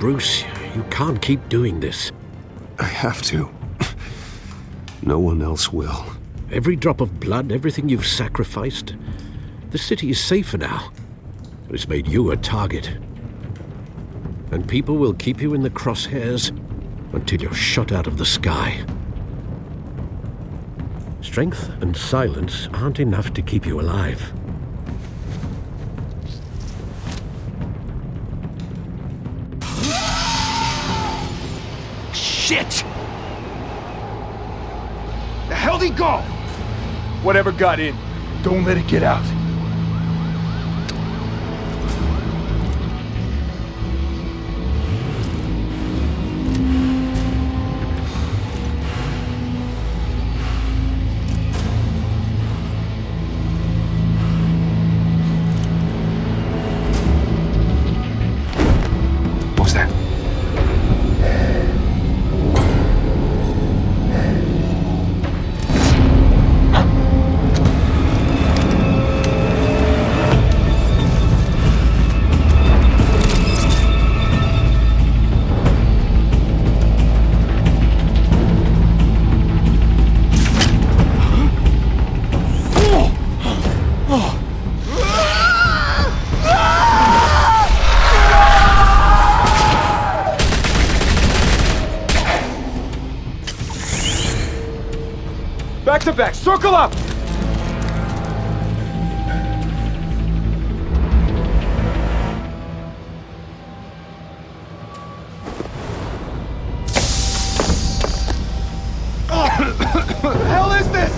Bruce, you can't keep doing this. I have to. No one else will. Every drop of blood, everything you've sacrificed. The city is safer now. It's made you a target. And people will keep you in the crosshairs until you're shot out of the sky. Strength and silence aren't enough to keep you alive. Shit! The hell'd he go? Whatever got in, don't let it get out. What was that? Back to back, circle up! What the hell is this?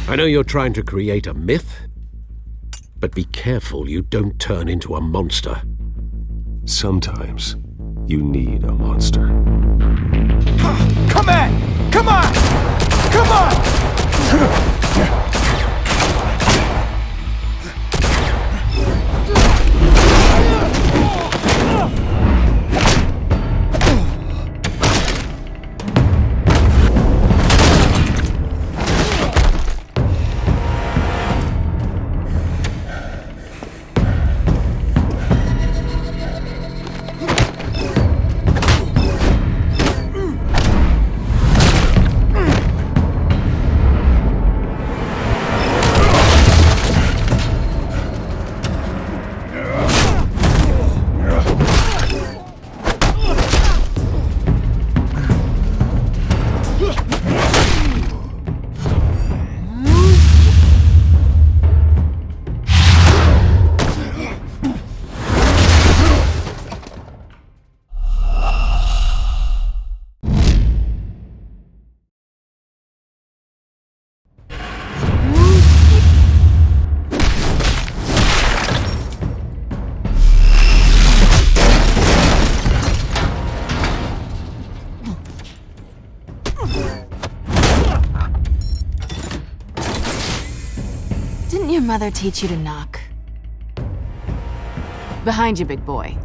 I know you're trying to create a myth, but be careful you don't turn into a monster. Sometimes you need a monster. Come on! Come on! Come on! Didn't your mother teach you to knock? Behind you, big boy.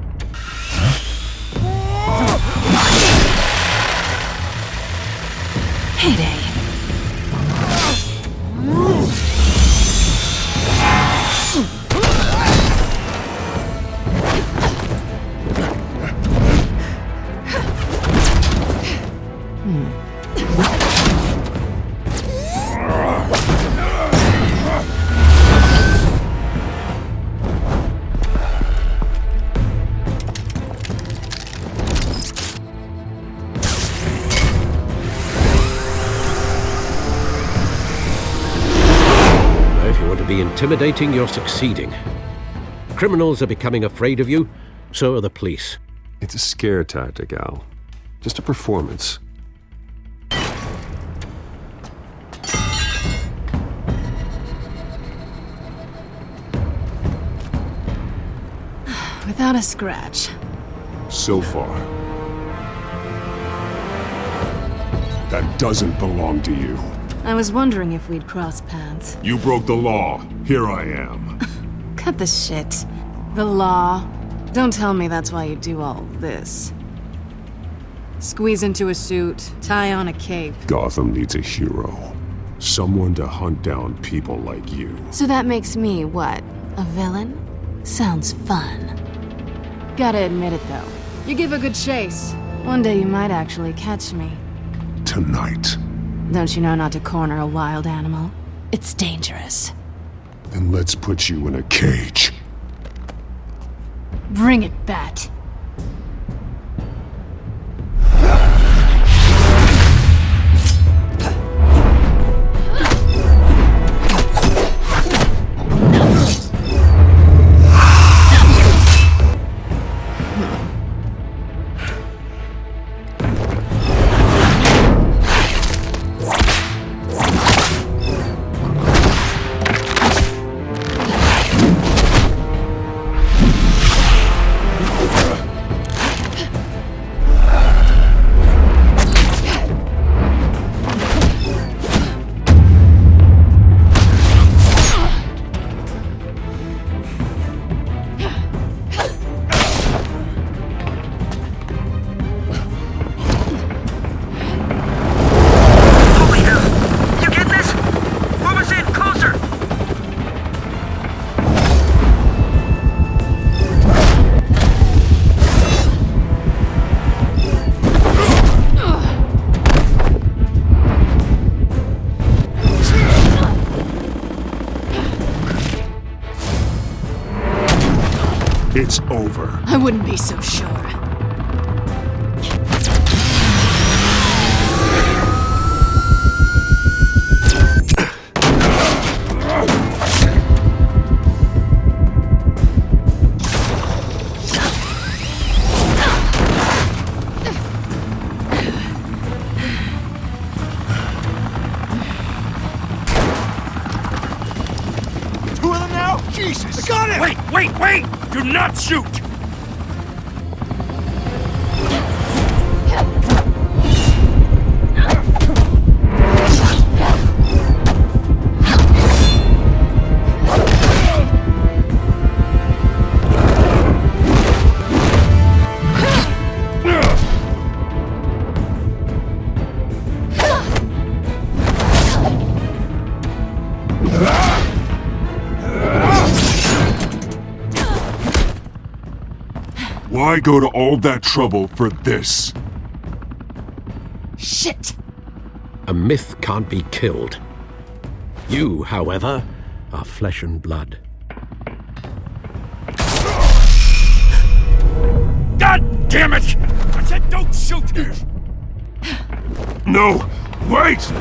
Heyday. Be intimidating, you're succeeding. Criminals are becoming afraid of you, so are the police. It's a scare tactic, Al. Just a performance. without a scratch. So far. That doesn't belong to you. I was wondering if we'd cross paths. You broke the law. Here I am. Cut the shit. The law. Don't tell me that's why you do all this. Squeeze into a suit, tie on a cape. Gotham needs a hero. Someone to hunt down people like you. So that makes me, what, a villain? Sounds fun. Gotta admit it, though. You give a good chase. One day you might actually catch me. Tonight. Don't you know not to corner a wild animal? It's dangerous. Then let's put you in a cage. Bring it, Bat. It's over. I wouldn't be so sure. Two of them now? Jesus! I got him! Wait! Do not shoot! Why go to all that trouble for this? Shit! A myth can't be killed. You, however, are flesh and blood. God damn it! I said don't shoot! No! Wait!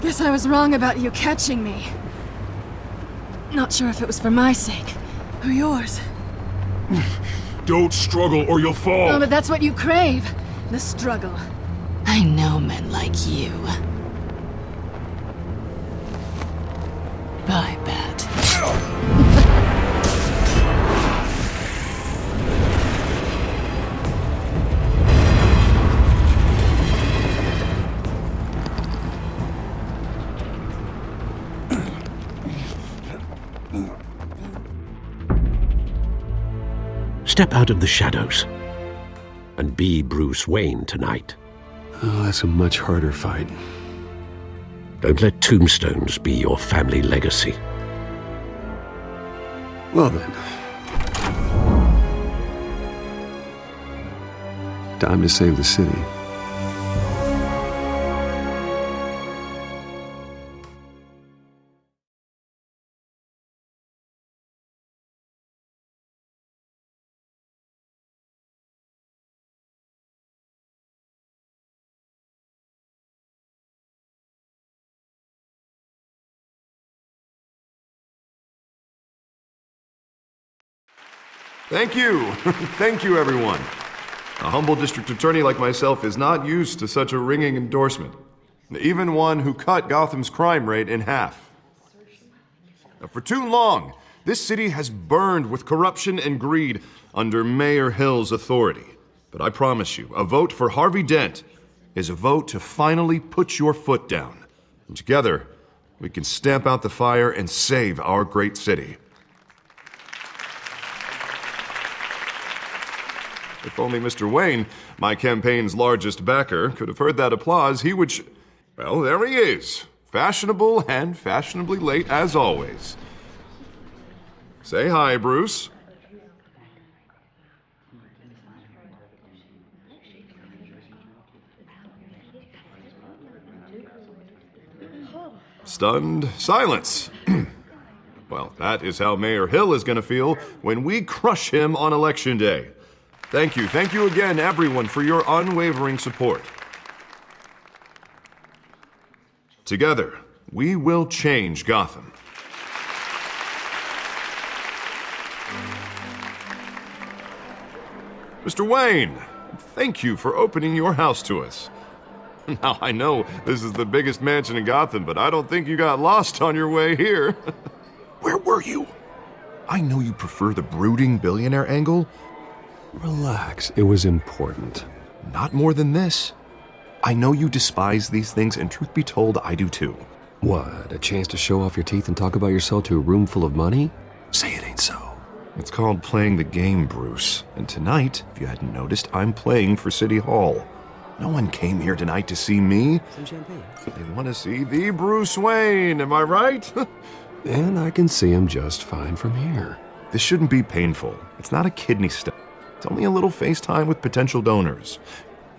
Guess I was wrong about you catching me. Not sure if it was for my sake, or yours. Don't struggle or you'll fall! Oh, but that's what you crave. The struggle. I know men like you. Bye, Bat. Step out of the shadows and be Bruce Wayne tonight. Oh, that's a much harder fight. Don't let tombstones be your family legacy. Well then. Time to save the city. Thank you. Thank you, everyone. A humble district attorney like myself is not used to such a ringing endorsement. Even one who cut Gotham's crime rate in half. For too long, this city has burned with corruption and greed under Mayor Hill's authority. But I promise you, a vote for Harvey Dent is a vote to finally put your foot down. And together, we can stamp out the fire and save our great city. If only Mr. Wayne, my campaign's largest backer, could have heard that applause, he would well, there he is. Fashionable and fashionably late as always. Say hi, Bruce. Stunned silence. Well, that is how Mayor Hill is going to feel when we crush him on Election Day. Thank you again, everyone, for your unwavering support. Together, we will change Gotham. Mr. Wayne, thank you for opening your house to us. Now, I know this is the biggest mansion in Gotham, but I don't think you got lost on your way here. Where were you? I know you prefer the brooding billionaire angle. Relax, it was important. Not more than this. I know you despise these things, and truth be told, I do too. What, a chance to show off your teeth and talk about yourself to a room full of money? Say it ain't so. It's called playing the game, Bruce. And tonight, if you hadn't noticed, I'm playing for City Hall. No one came here tonight to see me. Some champagne. They want to see the Bruce Wayne, am I right? And I can see him just fine from here. This shouldn't be painful. It's not a kidney stone. It's only a little FaceTime with potential donors.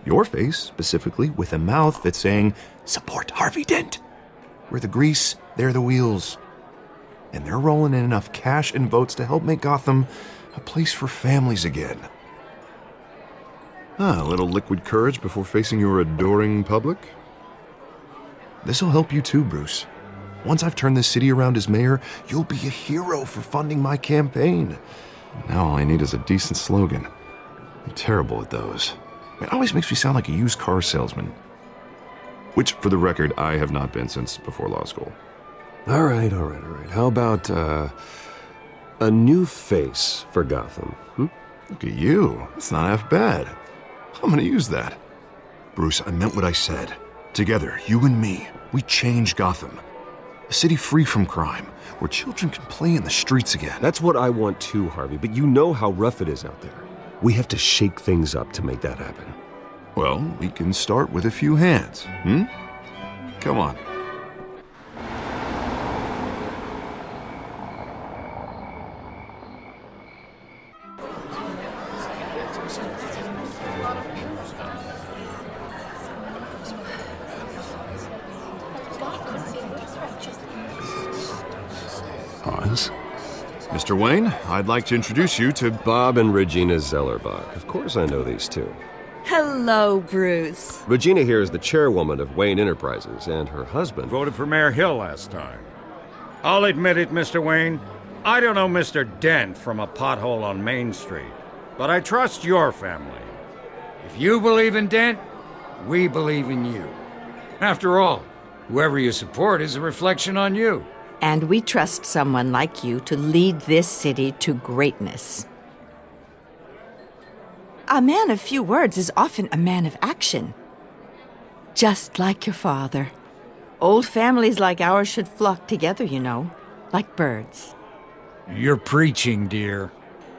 Your face, specifically, with a mouth that's saying, support Harvey Dent. We're the grease, they're the wheels. And they're rolling in enough cash and votes to help make Gotham a place for families again. A little liquid courage before facing your adoring public. This'll help you too, Bruce. Once I've turned this city around as mayor, you'll be a hero for funding my campaign. Now all I need is a decent slogan. I'm terrible at those. It always makes me sound like a used car salesman. Which, for the record, I have not been since before law school. All right. How about, a new face for Gotham, Look at you. It's not half bad. I'm gonna use that. Bruce, I meant what I said. Together, you and me, we change Gotham. A city free from crime, where children can play in the streets again. That's what I want too, Harvey, but you know how rough it is out there. We have to shake things up to make that happen. Well, we can start with a few hands, Come on. Pause. Mr. Wayne, I'd like to introduce you to Bob and Regina Zellerbach. Of course I know these two. Hello, Bruce. Regina here is the chairwoman of Wayne Enterprises, and her husband... Voted for Mayor Hill last time. I'll admit it, Mr. Wayne. I don't know Mr. Dent from a pothole on Main Street, but I trust your family. If you believe in Dent, we believe in you. After all, whoever you support is a reflection on you. And we trust someone like you to lead this city to greatness. A man of few words is often a man of action. Just like your father. Old families like ours should flock together, you know, like birds. You're preaching, dear.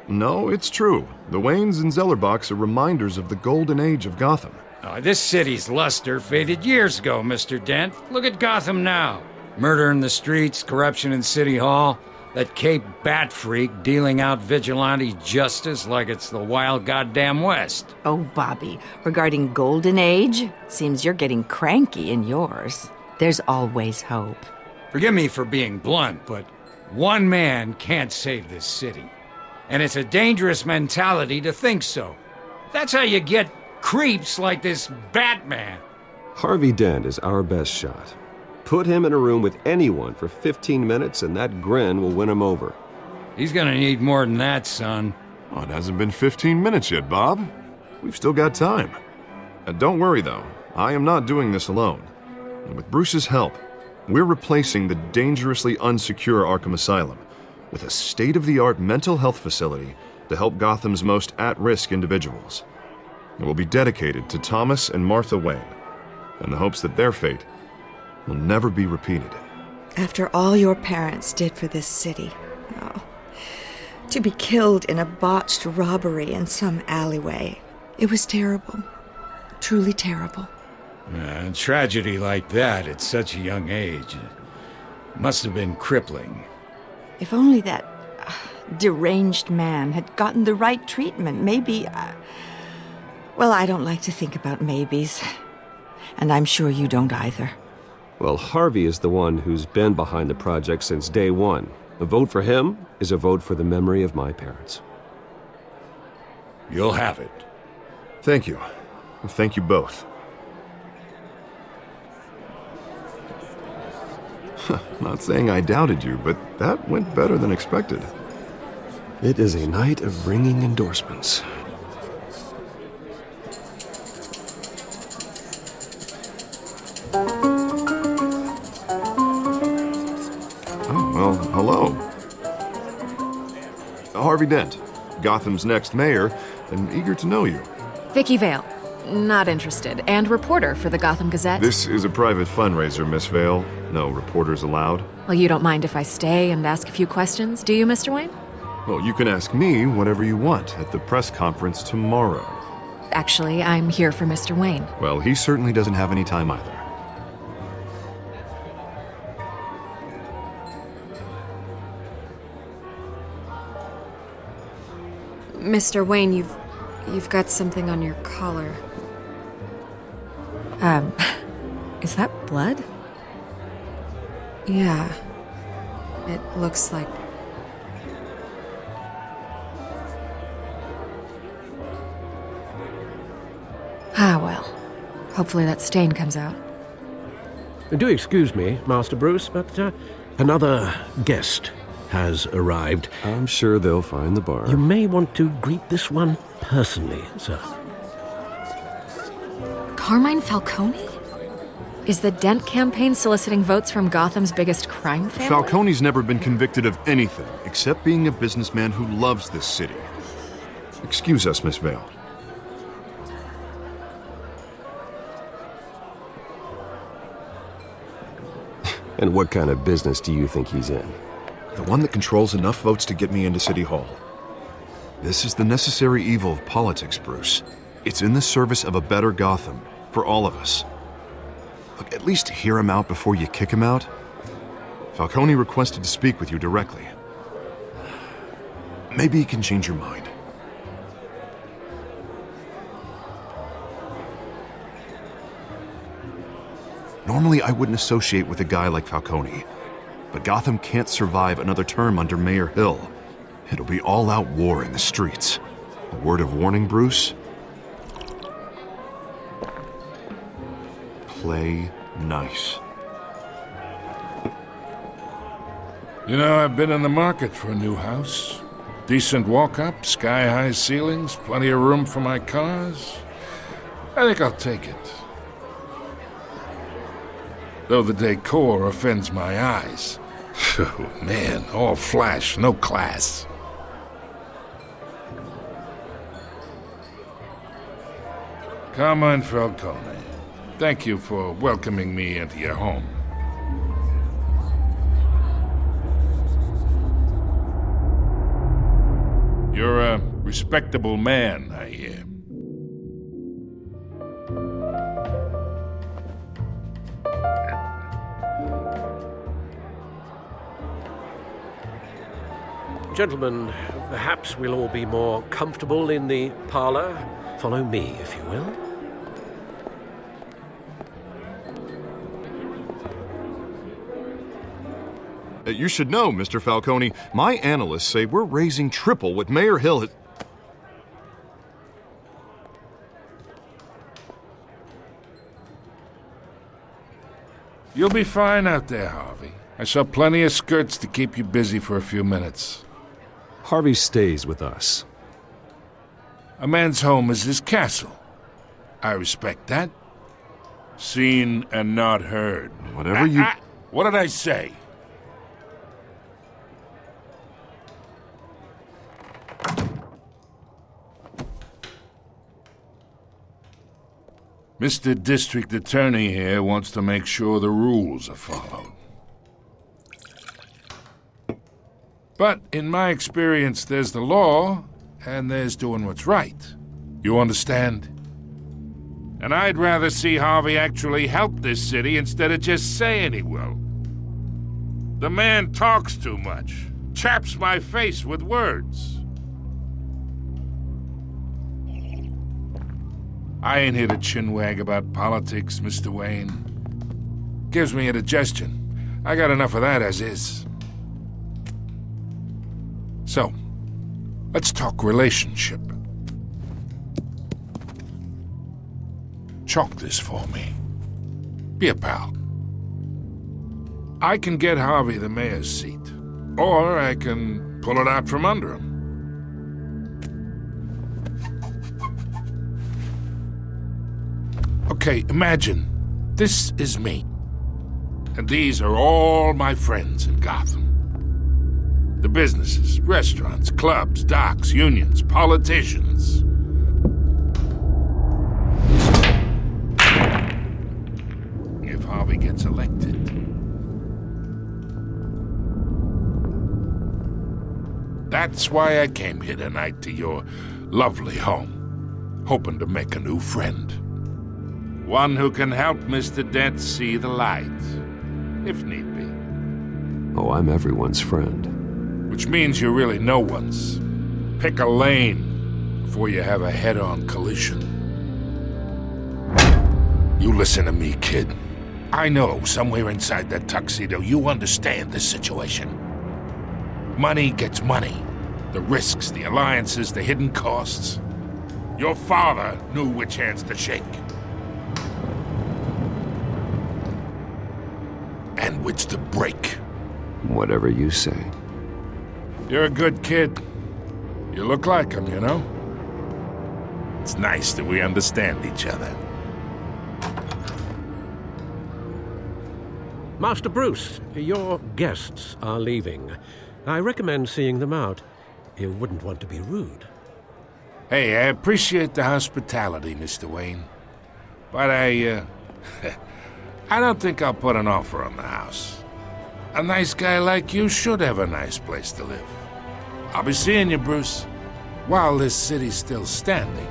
No, it's true. The Waynes and Zellerbachs are reminders of the golden age of Gotham. Oh, this city's luster faded years ago, Mr. Dent. Look at Gotham now. Murder in the streets, corruption in City Hall, that Cape Bat freak dealing out vigilante justice like it's the wild goddamn West. Oh, Bobby, regarding Golden Age, seems you're getting cranky in yours. There's always hope. Forgive me for being blunt, but one man can't save this city. And it's a dangerous mentality to think so. That's how you get creeps like this Batman. Harvey Dent is our best shot. Put him in a room with anyone for 15 minutes and that grin will win him over. He's gonna need more than that, son. Oh, it hasn't been 15 minutes yet, Bob. We've still got time. Don't worry, though. I am not doing this alone. And with Bruce's help, we're replacing the dangerously unsecure Arkham Asylum with a state-of-the-art mental health facility to help Gotham's most at-risk individuals. It will be dedicated to Thomas and Martha Wayne, in the hopes that their fate will never be repeated. After all your parents did for this city, oh, to be killed in a botched robbery in some alleyway, it was terrible. Truly terrible. A tragedy like that at such a young age must have been crippling. If only that deranged man had gotten the right treatment, maybe... well, I don't like to think about maybes. And I'm sure you don't either. Well, Harvey is the one who's been behind the project since day one. A vote for him is a vote for the memory of my parents. You'll have it. Thank you. Thank you both. Not saying I doubted you, but that went better than expected. It is a night of ringing endorsements. Oh, well, hello. Harvey Dent, Gotham's next mayor, and eager to know you. Vicky Vale. Not interested. And reporter for the Gotham Gazette. This is a private fundraiser, Miss Vale. No reporters allowed. Well, you don't mind if I stay and ask a few questions, do you, Mr. Wayne? Well, you can ask me whatever you want at the press conference tomorrow. Actually, I'm here for Mr. Wayne. Well, he certainly doesn't have any time either. Mr. Wayne, you've got something on your collar. Is that blood? Yeah. It looks like... Ah, well. Hopefully that stain comes out. Do excuse me, Master Bruce, but another guest has arrived. I'm sure they'll find the bar. You may want to greet this one personally, sir. Carmine Falcone? Is the Dent campaign soliciting votes from Gotham's biggest crime family? Falcone's never been convicted of anything except being a businessman who loves this city. Excuse us, Miss Vale. And what kind of business do you think he's in? The one that controls enough votes to get me into City Hall. This is the necessary evil of politics, Bruce. It's in the service of a better Gotham, for all of us. Look, at least hear him out before you kick him out. Falcone requested to speak with you directly. Maybe he can change your mind. Normally, I wouldn't associate with a guy like Falcone. But Gotham can't survive another term under Mayor Hill. It'll be all-out war in the streets. A word of warning, Bruce? Play nice. You know, I've been in the market for a new house. Decent walk-up, sky-high ceilings, plenty of room for my cars. I think I'll take it. Though the decor offends my eyes. Oh, man, all flash, no class. Carmine Falcone, thank you for welcoming me into your home. You're a respectable man, I hear. Gentlemen, perhaps we'll all be more comfortable in the parlor. Follow me, if you will. You should know, Mr. Falcone, my analysts say we're raising triple what Mayor Hill has... You'll be fine out there, Harvey. I saw plenty of skirts to keep you busy for a few minutes. Harvey stays with us. A man's home is his castle. I respect that. Seen and not heard. Whatever you... What did I say? Mr. District Attorney here wants to make sure the rules are followed. But in my experience, there's the law, and there's doing what's right. You understand? And I'd rather see Harvey actually help this city instead of just saying he will. The man talks too much, chaps my face with words. I ain't here to chinwag about politics, Mr. Wayne. Gives me indigestion. I got enough of that as is. So, let's talk relationship. Chalk this for me. Be a pal. I can get Harvey the mayor's seat, or I can pull it out from under him. Okay, imagine this is me, and these are all my friends in Gotham. The businesses, restaurants, clubs, docks, unions, politicians. If Harvey gets elected. That's why I came here tonight to your lovely home, hoping to make a new friend. One who can help Mr. Dent see the light, if need be. Oh, I'm everyone's friend. Which means you're really no one's. Pick a lane before you have a head-on collision. You listen to me, kid. I know somewhere inside that tuxedo you understand this situation. Money gets money. The risks, the alliances, the hidden costs. Your father knew which hands to shake. And which to break. Whatever you say. You're a good kid. You look like him, you know? It's nice that we understand each other. Master Bruce, your guests are leaving. I recommend seeing them out. You wouldn't want to be rude. Hey, I appreciate the hospitality, Mr. Wayne. But I don't think I'll put an offer on the house. A nice guy like you should have a nice place to live. I'll be seeing you, Bruce, while this city's still standing.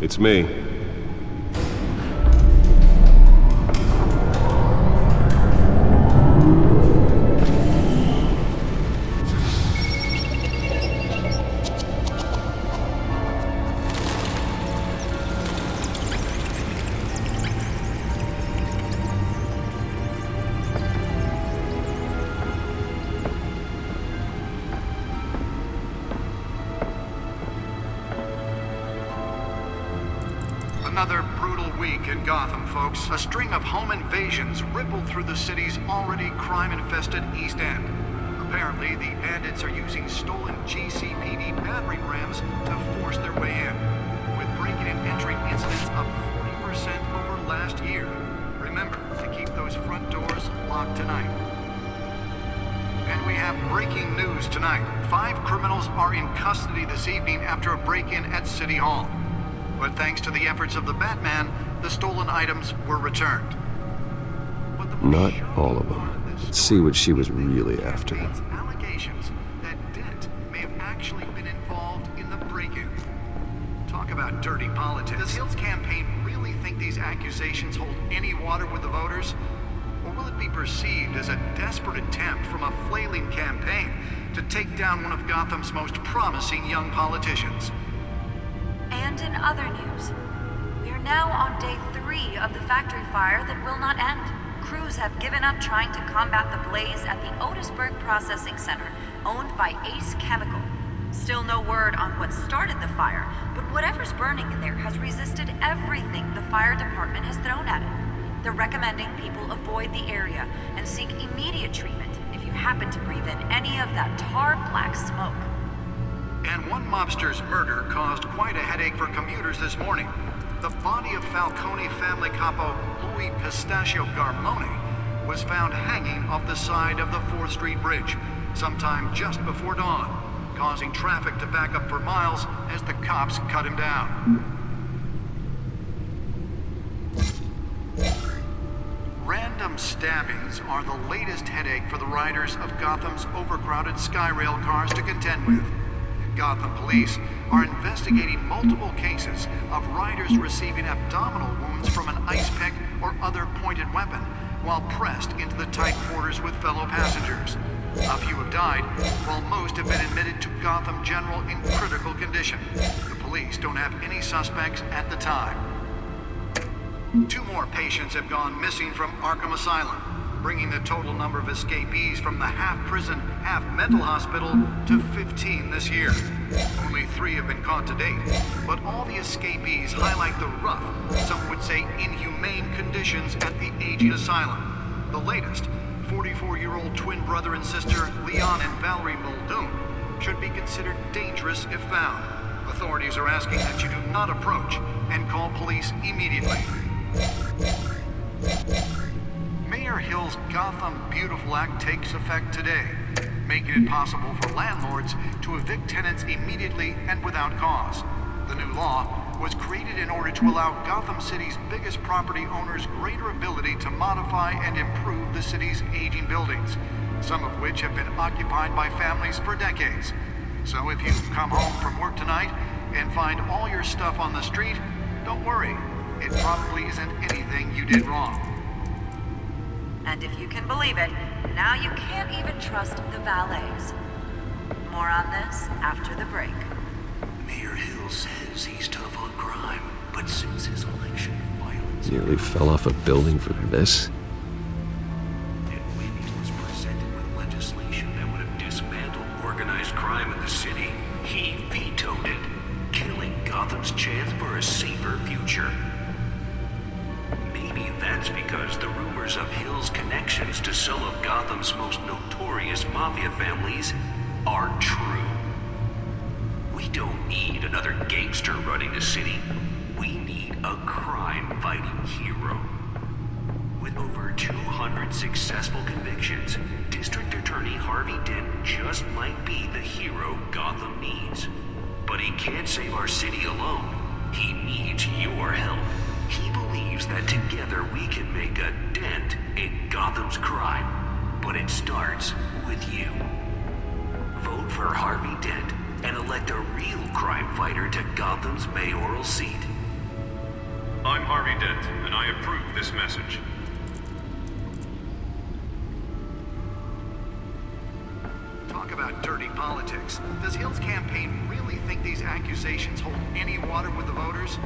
It's me. week in Gotham, folks. A string of home invasions rippled through the city's already crime-infested East End. Apparently, the bandits are using stolen GCPD battering rams to force their way in, with breaking and entering incidents up 40% over last year. Remember to keep those front doors locked tonight. And we have breaking news tonight. 5 criminals are in custody this evening after a break-in at City Hall. But thanks to the efforts of the Batman, the stolen items were returned. But the Not all of them. Let's see what she was really after. Allegations that Dent may have actually been involved in the break-in. Talk about dirty politics. Does Hill's campaign really think these accusations hold any water with the voters? Or will it be perceived as a desperate attempt from a flailing campaign to take down one of Gotham's most promising young politicians? And in other news, we are now on day 3 of the factory fire that will not end. Crews have given up trying to combat the blaze at the Otisburg Processing Center, owned by Ace Chemical. Still no word on what started the fire, but whatever's burning in there has resisted everything the fire department has thrown at it. They're recommending people avoid the area and seek immediate treatment if you happen to breathe in any of that tar black smoke. And one mobster's murder caused quite a headache for commuters this morning. The body of Falcone family capo Louis Pistachio Garmone was found hanging off the side of the 4th Street Bridge sometime just before dawn, causing traffic to back up for miles as the cops cut him down. Random stabbings are the latest headache for the riders of Gotham's overcrowded Skyrail cars to contend with. Gotham police are investigating multiple cases of riders receiving abdominal wounds from an ice pick or other pointed weapon while pressed into the tight quarters with fellow passengers. A few have died, while most have been admitted to Gotham General in critical condition. The police don't have any suspects at the time. 2 more patients have gone missing from Arkham Asylum, bringing the total number of escapees from the half-prison, half-mental hospital to 15 this year. Only 3 have been caught to date, but all the escapees highlight the rough, some would say inhumane conditions at the aging asylum. The latest, 44-year-old twin brother and sister Leon and Valerie Muldoon, should be considered dangerous if found. Authorities are asking that you do not approach and call police immediately. Mayor Hill's Gotham Beautiful Act takes effect today, making it possible for landlords to evict tenants immediately and without cause. The new law was created in order to allow Gotham City's biggest property owners greater ability to modify and improve the city's aging buildings, some of which have been occupied by families for decades. So if you come home from work tonight and find all your stuff on the street, don't worry. It probably isn't anything you did wrong. And if you can believe it, now you can't even trust the valets. More on this after the break. Mayor Hill says he's tough on crime, but since his election, violence... Nearly fell off a building for this. And when he was presented with legislation that would have dismantled organized crime in the city, he vetoed it, killing Gotham's chance for a safer future. Maybe that's because the rumors of Hill's connections to some of Gotham's most notorious mafia families are true. We don't need another gangster running the city. We need a crime-fighting hero. With over 200 successful convictions, District Attorney Harvey Dent just might be the hero Gotham needs. But he can't save our city alone. He needs your help. He believes that together we can make a dent in Gotham's crime. But it starts with you. Vote for Harvey Dent and elect a real crime fighter to Gotham's mayoral seat. I'm Harvey Dent, and I approve this message. Talk about dirty politics. Does Hill's campaign really think these accusations hold any water with the voters?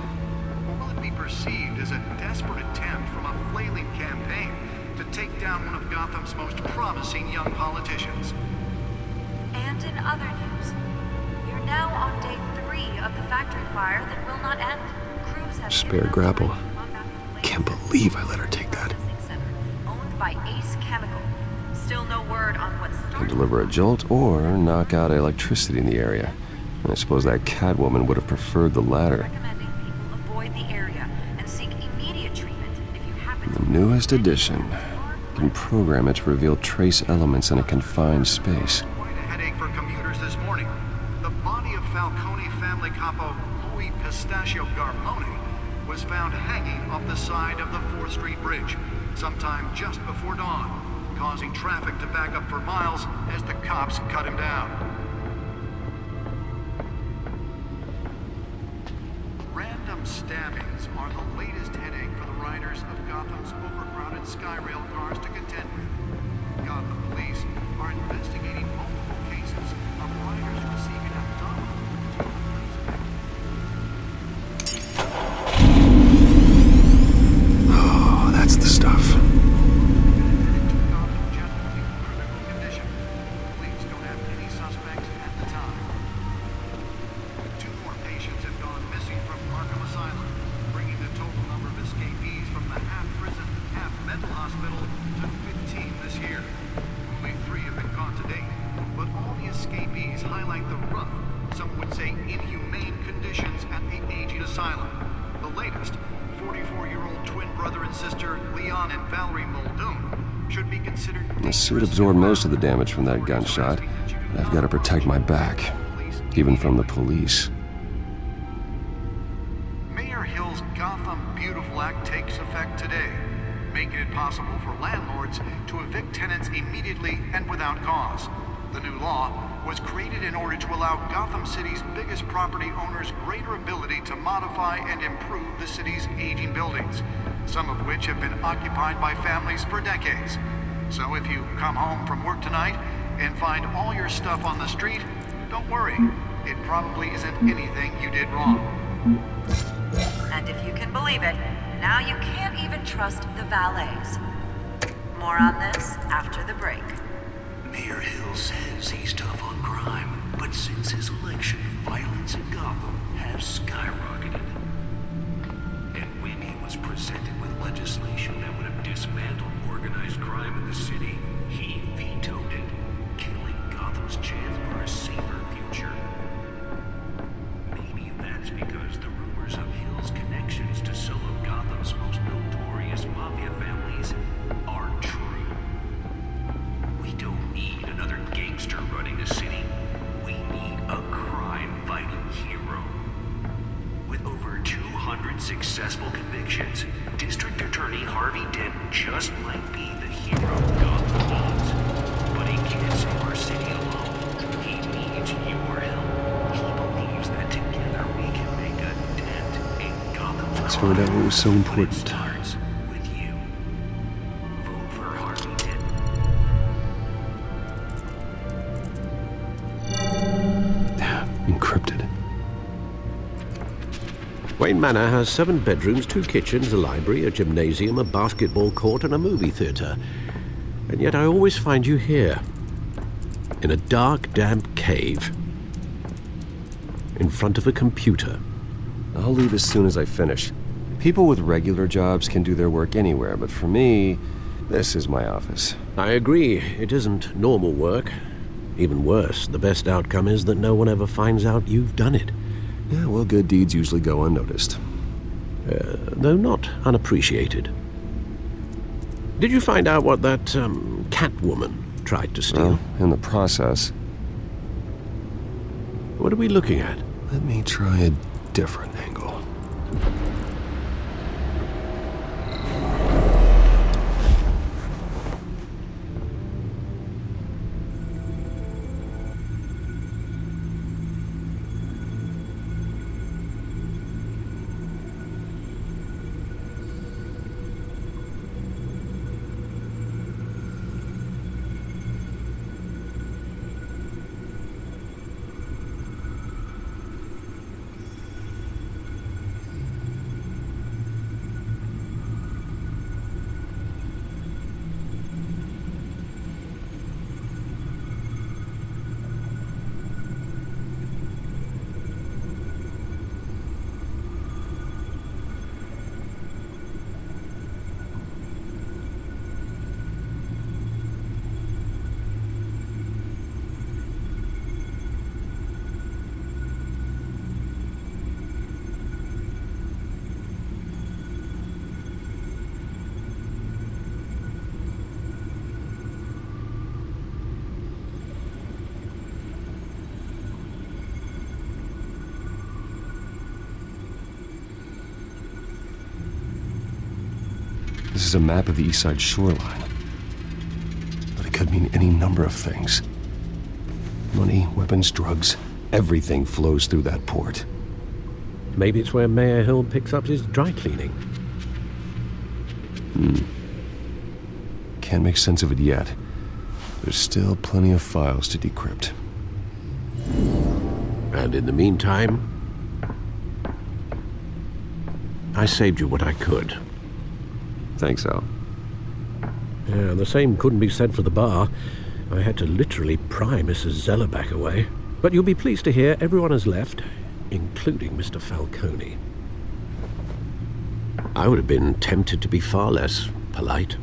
Or will it be perceived as a desperate attempt from a flailing campaign to take down one of Gotham's most promising young politicians? And in other news, we are now on day 3 of the factory fire that will not end. Crews have Spare grapple. can't believe I let her take that. Owned by Ace Chemical. Still no word on what Can started. deliver a jolt or knock out electricity in the area. I suppose that Catwoman would have preferred the latter. Recommending people avoid the area and seek immediate treatment if you happen The newest edition can program it to reveal trace elements in a confined space. Quite a headache for commuters this morning. The body of Falcone family capo Louis Pistachio Garmone was found hanging off the side of the 4th Street Bridge sometime just before dawn, causing traffic to back up for miles as the cops cut him down. Random stabbings are the latest headache for the riders of Gotham's overcrowded Skyrail cars to contend with. Gotham police are investigating multiple cases of riders receiving abdominal Oh, that's the stuff. Gotham General in critical condition. Police don't have any suspects at the time. 2 more patients have gone missing from Arkham Asylum, bringing the total number of escapees from the half-prison, half-mental hospital to 15 this year. Only 3 have been caught to date, but all the escapees highlight the rough, some would say inhumane conditions at the aging asylum. The latest, 44-year-old twin brother and sister Leon and Valerie Muldoon, should be considered The suit absorbed most of the damage from that gunshot, and I've got to protect my back, even from the police. Mayor Hill's Gotham Beautiful Act takes effect today, making it possible for landlords to evict tenants immediately and without cause. The new law was created in order to allow Gotham City's biggest property owners greater ability to modify and improve the city's aging buildings, some of which have been occupied by families for decades. So if you come home from work tonight and find all your stuff on the street, don't worry. It probably isn't anything you did wrong. And if you can believe it, now you can't even trust the valets. More on this after the break. Mayor Hill says he's tough on crime, but since his election, violence in Gotham has skyrocketed. And when he was presented with legislation that would have dismantled organized crime in the city, he vetoed it, killing Gotham's chance for a safer future. Maybe that's because the rumors of Hill's connections to some of Gotham's most notorious mafia families are true. We don't need another gangster running the city. We need a crime-fighting hero. With over 200 successful convictions, District Attorney Harvey Dent just might be the hero Gotham needs. But he can't save our city alone. He needs your help. He believes that together we can make a dent in Gotham's Let's find out what was so important. Starts with you. Vote for Harvey Dent. Encrypted. Wayne Manor has 7 bedrooms, 2 kitchens, a library, a gymnasium, a basketball court, and a movie theater. And yet I always find you here, in a dark, damp cave, in front of a computer. I'll leave as soon as I finish. People with regular jobs can do their work anywhere, but for me, this is my office. I agree, it isn't normal work. Even worse, the best outcome is that no one ever finds out you've done it. Yeah, well, good deeds usually go unnoticed. Though not unappreciated. Did you find out what that, Catwoman tried to steal? Well, in the process. What are we looking at? Let me try a different angle. This is a map of the east side shoreline. But it could mean any number of things. Money, weapons, drugs, everything flows through that port. Maybe it's where Mayor Hill picks up his dry cleaning. Can't make sense of it yet. There's still plenty of files to decrypt. And in the meantime, I saved you what I could. Thanks, Al. Yeah, the same couldn't be said for the bar. I had to literally pry Mrs. Zeller back away. But you'll be pleased to hear everyone has left, including Mr. Falcone. I would have been tempted to be far less polite.